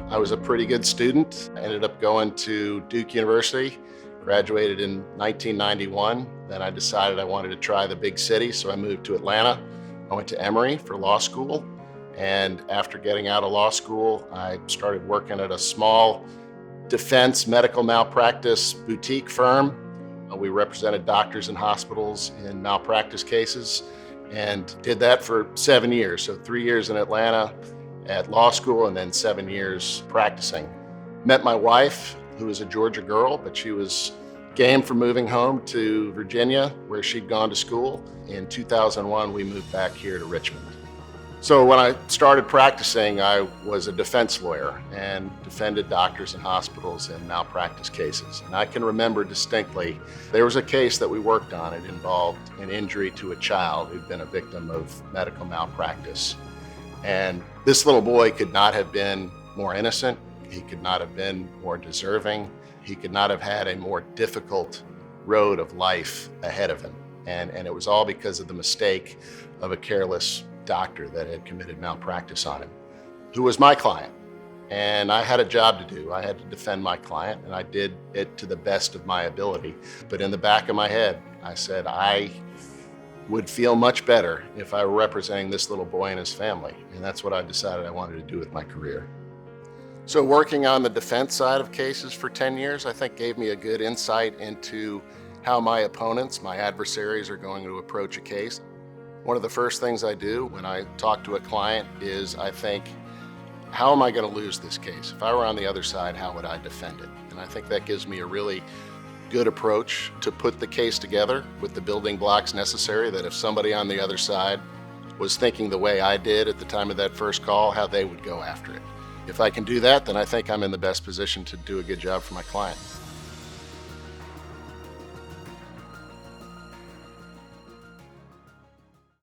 I was a pretty good student. I ended up going to Duke University, graduated in 1991. Then I decided I wanted to try the big city, so I moved to Atlanta. I went to Emory for law school. And after getting out of law school, I started working at a small defense medical malpractice boutique firm. We represented doctors and hospitals in malpractice cases and did that for 7 years. So 3 years in Atlanta at law school and then 7 years practicing. Met my wife, who was a Georgia girl, but she was game for moving home to Virginia, where she'd gone to school. In 2001, we moved back here to Richmond. So when I started practicing, I was a defense lawyer and defended doctors and hospitals in malpractice cases. And I can remember distinctly, there was a case that we worked on. It involved an injury to a child who'd been a victim of medical malpractice. And this little boy could not have been more innocent. He could not have been more deserving. He could not have had a more difficult road of life ahead of him. And it was all because of the mistake of a careless doctor that had committed malpractice on him, who was my client. And I had a job to do. I had to defend my client, and I did it to the best of my ability. But in the back of my head, I said, I would feel much better if I were representing this little boy and his family. And that's what I decided I wanted to do with my career. So working on the defense side of cases for 10 years, I think gave me a good insight into how my opponents, my adversaries, are going to approach a case. One of the first things I do when I talk to a client is I think, how am I going to lose this case? If I were on the other side, how would I defend it? And I think that gives me a really good approach to put the case together with the building blocks necessary, that if somebody on the other side was thinking the way I did at the time of that first call, how they would go after it. If I can do that, then I think I'm in the best position to do a good job for my client.